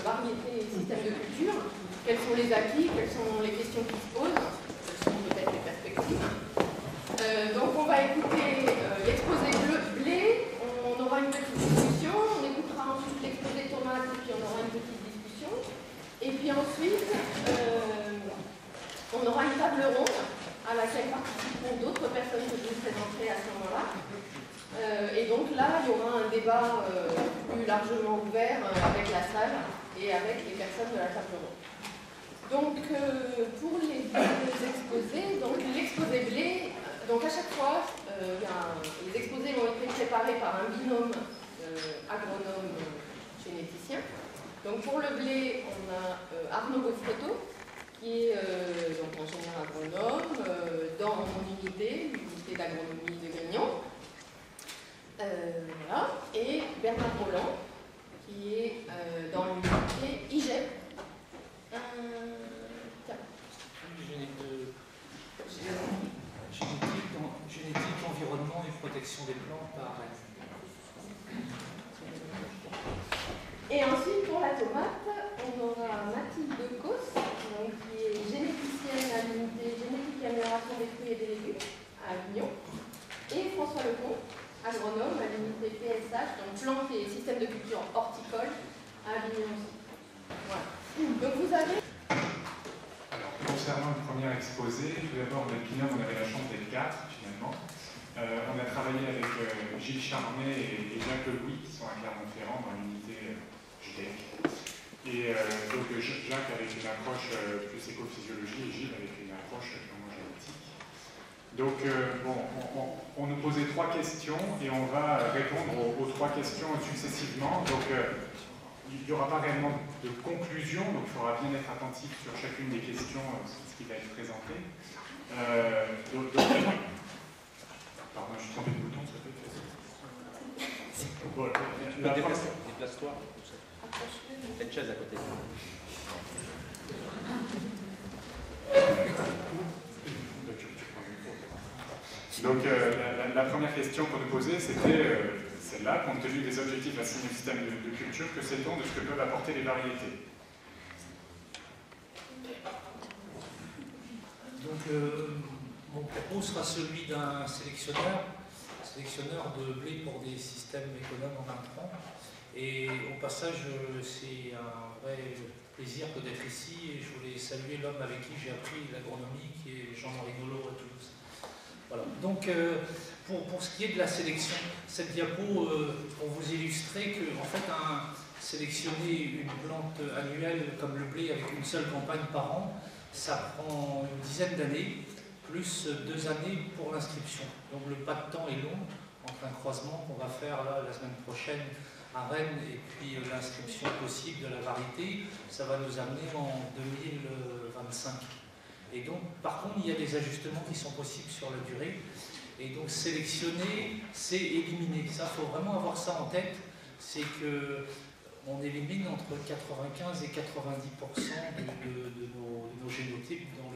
variété et système de culture. Quels sont les acquis, quelles sont les questions qui se posent, quelles sont peut-être les perspectives. Donc on va écouter l'exposé blé, on aura une petite discussion, on écoutera ensuite l'exposé tomate et puis on aura une petite discussion. Et puis ensuite, on aura une table ronde à laquelle participeront d'autres personnes que je vous présenterai à ce moment-là. Et donc là, il y aura un débat plus largement ouvert avec la salle et avec les personnes de la table ronde. Donc pour les deux exposés, donc l'exposé blé, donc à chaque fois, les exposés ont été préparés par un binôme agronome-généticien. Donc pour le blé, on a Arnaud Goffreto, qui est donc ingénieur agronome dans mon unité, l'unité d'agronomie de Grignon. Voilà. Et Bernard Roland, qui est dans l'unité IGEP. Génétique, environnement et protection des plantes par Rennes. Et ensuite, pour la tomate, on aura Mathilde Cos, qui est généticienne à l'unité génétique et amélioration des fruits et des légumes à Avignon, et François Lecomte, agronome à l'unité PSH, donc plantes et systèmes de culture horticole à Avignon aussi. Voilà. Donc vous avez... Concernant le premier exposé, tout d'abord, notre binôme, on avait la chance d'être 4 finalement. On a travaillé avec Gilles Charmet et Jacques Louis, qui sont à Clermont-Ferrand dans l'unité GDEC. Et donc Jacques avec une approche plus éco-physiologie et Gilles avec une approche purement génétique. Donc on nous posait 3 questions et on va répondre aux 3 questions successivement. Donc il n'y aura pas réellement de conclusion, donc il faudra bien être attentif sur chacune des questions, ce qui va être présenté. Pardon, je suis trompé de bouton, ça fait Déplace-toi. Fais une chaise à côté. Donc la première question qu'on nous posait, c'était celle-là, compte tenu des objectifs assignés au système de culture, que sait-on de ce que peuvent apporter les variétés? Donc mon propos sera celui d'un sélectionneur de blé pour des systèmes économes en intrants. Et au passage, c'est un vrai plaisir d'être ici et je voulais saluer l'homme avec qui j'ai appris l'agronomie, qui est Jean-Marie Nolot à Toulouse. Voilà. Donc pour ce qui est de la sélection, cette diapo, pour vous illustrer que en fait, sélectionner une plante annuelle comme le blé avec une seule campagne par an, ça prend une dizaine d'années, plus 2 années pour l'inscription. Donc le pas de temps est long entre un croisement qu'on va faire là, la semaine prochaine à Rennes et puis l'inscription possible de la variété, ça va nous amener en 2025. Et donc, par contre, il y a des ajustements qui sont possibles sur la durée. Et donc, sélectionner, c'est éliminer. Ça, il faut vraiment avoir ça en tête. C'est qu'on élimine entre 95 et 90% de nos génotypes dans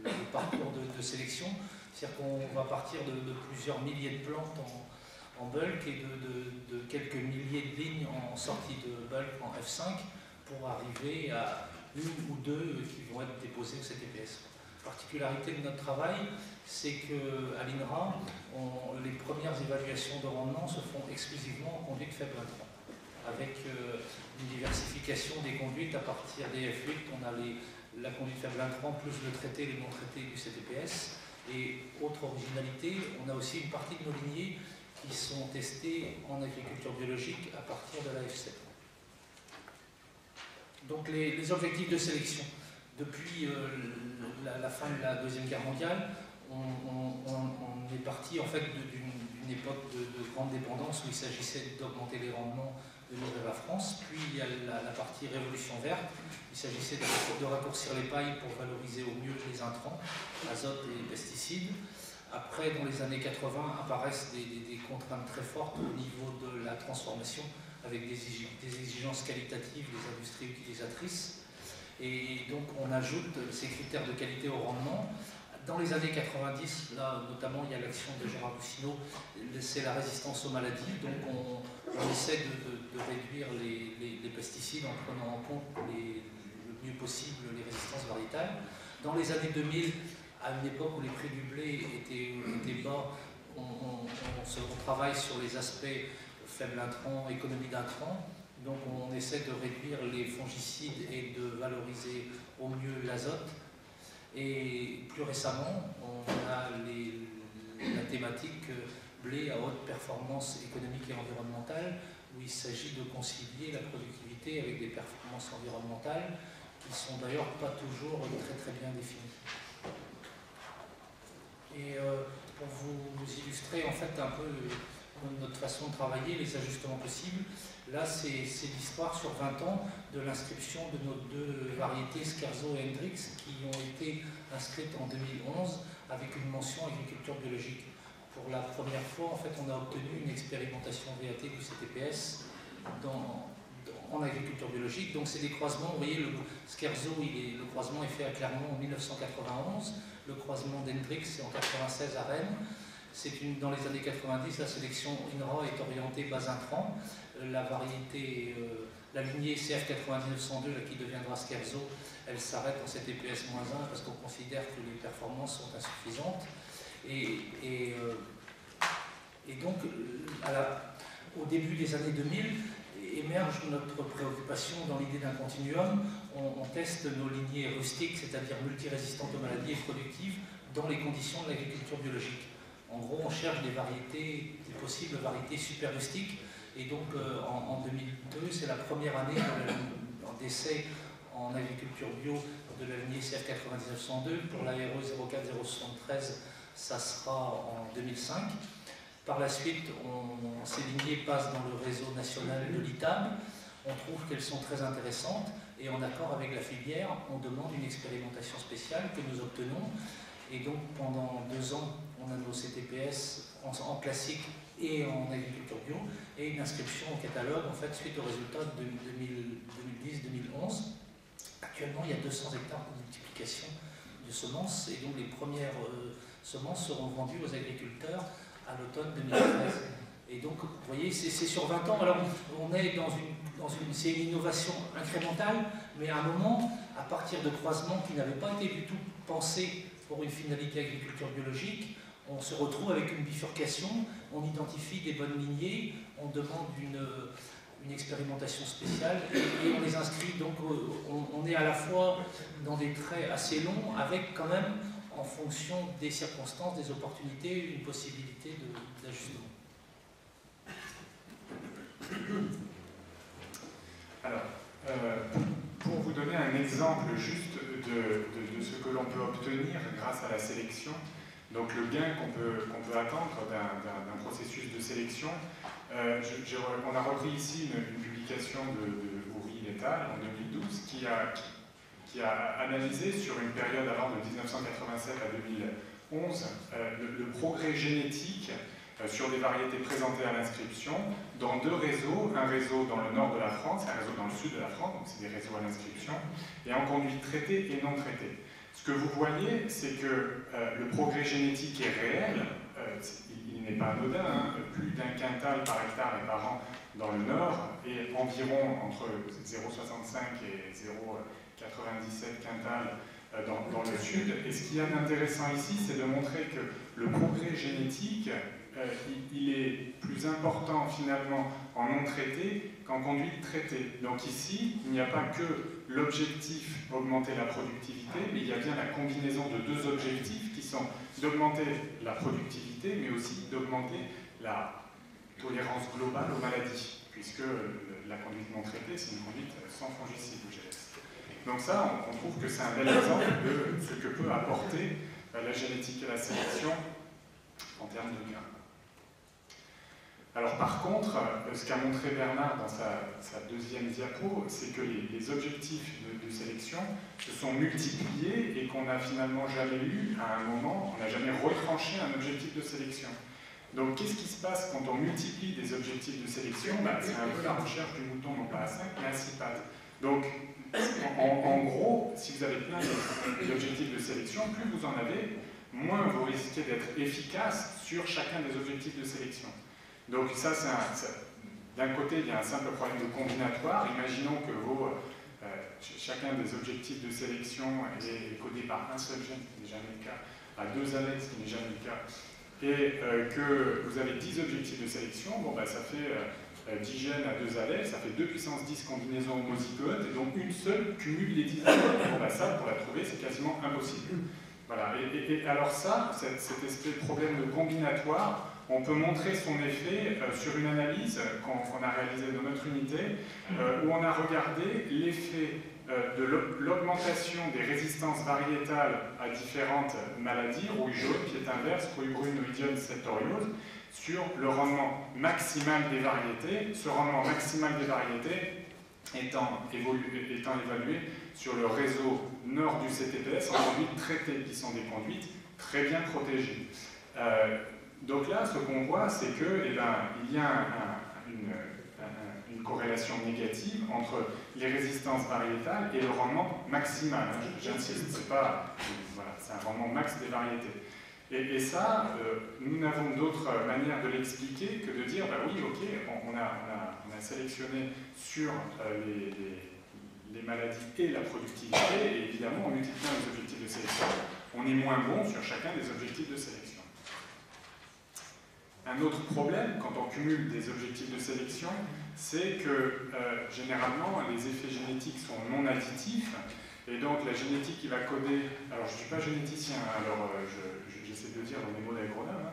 le parcours de sélection. C'est-à-dire qu'on va partir de plusieurs milliers de plantes en bulk et de quelques milliers de lignes en sortie de bulk en F5 pour arriver à 1 ou 2 qui vont être déposés au CTPS. La particularité de notre travail, c'est qu'à l'INRA, les premières évaluations de rendement se font exclusivement en conduite faible intrant, avec une diversification des conduites à partir des F8. On a la conduite faible intrant plus le traité et les non traités du CTPS. Et autre originalité, on a aussi une partie de nos lignées qui sont testées en agriculture biologique à partir de la F7. Donc les objectifs de sélection. Depuis la fin de la Deuxième Guerre mondiale, on est parti en fait d'une époque de grande dépendance où il s'agissait d'augmenter les rendements de nourrir la France. Puis il y a la partie révolution verte. Il s'agissait de raccourcir les pailles pour valoriser au mieux les intrants, azote et pesticides. Après, dans les années 80, apparaissent des contraintes très fortes au niveau de la transformation, avec des exigences qualitatives des industries utilisatrices. Et donc, on ajoute ces critères de qualité au rendement. Dans les années 90, là, notamment, il y a l'action de Gérard Boussineau, c'est la résistance aux maladies. Donc, on essaie de de réduire les pesticides en prenant en compte le mieux possible les résistances variétales. Dans les années 2000, à une époque où les prix du blé étaient bas, on travaille sur les aspects faible intrants, économie d'intrants. Donc on essaie de réduire les fongicides et de valoriser au mieux l'azote. Et plus récemment, on a la thématique blé à haute performance économique et environnementale, où il s'agit de concilier la productivité avec des performances environnementales qui sont d'ailleurs pas toujours très très bien définies. Et pour vous illustrer en fait un peu notre façon de travailler, les ajustements possibles, là c'est l'histoire sur 20 ans de l'inscription de nos deux variétés Scherzo et Hendrix qui ont été inscrites en 2011 avec une mention agriculture biologique. Pour la première fois, en fait, on a obtenu une expérimentation VAT du CTPS en agriculture biologique. Donc c'est des croisements, vous voyez, le Scherzo, le croisement est fait à Clermont en 1991, le croisement d'Hendrix c'est en 1996 à Rennes. Dans les années 90, la sélection INRA est orientée bas intrant. La variété, la lignée CF9902 qui deviendra Scherzo, elle s'arrête en CTPS-1 parce qu'on considère que les performances sont insuffisantes. Et donc, au début des années 2000, émerge notre préoccupation dans l'idée d'un continuum. On teste nos lignées rustiques, c'est-à-dire multirésistantes aux maladies et productives, dans les conditions de l'agriculture biologique. En gros, on cherche des possibles variétés super rustiques. Et donc, en 2002, c'est la première année d'essai en agriculture bio de la lignée CF9902. Pour la RE 04073, ça sera en 2005. Par la suite, ces lignées passent dans le réseau national de l'ITAB. On trouve qu'elles sont très intéressantes et en accord avec la filière, on demande une expérimentation spéciale que nous obtenons. Et donc, pendant 2 ans, on a nos CTPS en classique et en agriculture bio, et une inscription au catalogue, en fait, suite aux résultats de 2010-2011. Actuellement, il y a 200 hectares de multiplication de semences, et donc les premières semences seront vendues aux agriculteurs à l'automne 2013. Et donc, vous voyez, c'est sur 20 ans. Alors, on est c'est une innovation incrémentale, mais à un moment, à partir de croisements qui n'avaient pas été du tout pensés pour une finalité agriculture biologique, on se retrouve avec une bifurcation, on identifie des bonnes lignées, on demande une expérimentation spéciale et on les inscrit. Donc on est à la fois dans des traits assez longs avec quand même, en fonction des circonstances, des opportunités, une possibilité d'ajustement. Alors, pour vous donner un exemple juste de ce que l'on peut obtenir grâce à la sélection, donc le gain qu'on peut attendre d'un processus de sélection, on a repris ici une publication de Houry et al. En 2012 qui a analysé sur une période allant de 1987 à 2011 le progrès génétique sur des variétés présentées à l'inscription dans 2 réseaux, un réseau dans le nord de la France et un réseau dans le sud de la France, donc c'est des réseaux à l'inscription, et en conduite traitée et non traitée. Ce que vous voyez, c'est que le progrès génétique est réel, il n'est pas anodin, hein, plus d'1 quintal par hectare et par an dans le nord, et environ entre 0,65 et 0,97 quintal dans le sud. Et ce qu'il y a d'intéressant ici, c'est de montrer que le progrès génétique, il est plus important finalement en non traité qu'en conduite traitée. Donc ici, il n'y a pas que l'objectif augmenter la productivité, mais il y a bien la combinaison de 2 objectifs qui sont d'augmenter la productivité, mais aussi d'augmenter la tolérance globale aux maladies, puisque la conduite non traitée, c'est une conduite sans fongicides ou GS. Donc ça, on trouve que c'est un bel exemple de ce que peut apporter la génétique et la sélection en termes de gains. Alors par contre, ce qu'a montré Bernard dans sa deuxième diapo, c'est que les objectifs de sélection se sont multipliés et qu'on n'a finalement jamais eu, à un moment, on n'a jamais retranché un objectif de sélection. Donc qu'est-ce qui se passe quand on multiplie des objectifs de sélection? C'est un peu la recherche du mouton, non pas à 5, mais à 6 pattes. Donc en gros, si vous avez plein d'objectifs de sélection, plus vous en avez, moins vous risquez d'être efficace sur chacun des objectifs de sélection. Donc ça, d'un côté, il y a un simple problème de combinatoire. Imaginons que chacun des objectifs de sélection est codé par un seul gène, ce qui n'est jamais le cas, à 2 allèles, ce qui n'est jamais le cas, et que vous avez 10 objectifs de sélection, bon, bah, ça fait 10 gènes à 2 allèles, ça fait 2 puissance 10 combinaisons homozygotes, et donc une seule cumule les 10 allèles. Bon, bah, ça, pour la trouver, c'est quasiment impossible. Voilà. Et alors ça, cet espèce de problème de combinatoire, on peut montrer son effet sur une analyse qu'on a réalisée dans notre unité, où on a regardé l'effet de l'augmentation des résistances variétales à différentes maladies, rouille jaune, pied inverse, rouille brune, oïdium, septoriose, sur le rendement maximal des variétés, ce rendement maximal des variétés étant évalué sur le réseau nord du CTPS en conduites traitées, qui sont des conduites très bien protégées. Donc là, ce qu'on voit, c'est qu'il il y a une corrélation négative entre les résistances variétales et le rendement maximal. J'insiste, c'est un rendement max des variétés. Et ça, nous n'avons d'autre manière de l'expliquer que de dire, bah oui, ok, on a sélectionné sur les maladies et la productivité, et évidemment, en multipliant les objectifs de sélection, on est moins bon sur chacun des objectifs de sélection. Un autre problème, quand on cumule des objectifs de sélection, c'est que généralement, les effets génétiques sont non additifs, et donc la génétique qui va coder... Alors, je ne suis pas généticien, alors j'essaie de le dire dans mes mots d'agronome.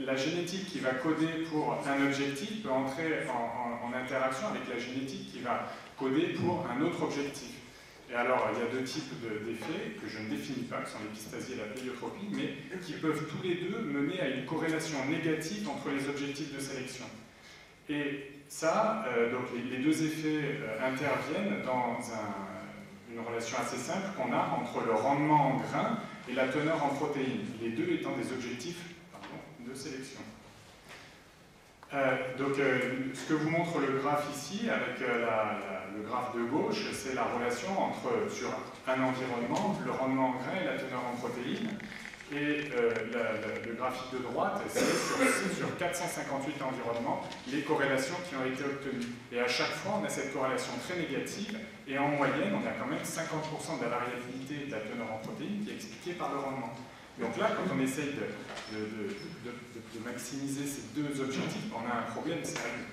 La génétique qui va coder pour un objectif peut entrer en interaction avec la génétique qui va coder pour un autre objectif. Et alors, il y a 2 types d'effets que je ne définis pas, qui sont l'épistasie et la pléiotropie, mais qui peuvent tous les deux mener à une corrélation négative entre les objectifs de sélection. Et ça, donc les 2 effets interviennent dans une relation assez simple qu'on a entre le rendement en grains et la teneur en protéines, les deux étant des objectifs de sélection. Ce que vous montre le graphe ici, avec le graphe de gauche, c'est la relation sur un environnement, le rendement en grains et la teneur en protéines. Et le graphique de droite, c'est sur 458 environnements, les corrélations qui ont été obtenues. Et à chaque fois, on a cette corrélation très négative, et en moyenne, on a quand même 50% de la variabilité de la teneur en protéines qui est expliquée par le rendement. Donc là, quand on essaye de maximiser ces 2 objectifs, on a un problème sérieux.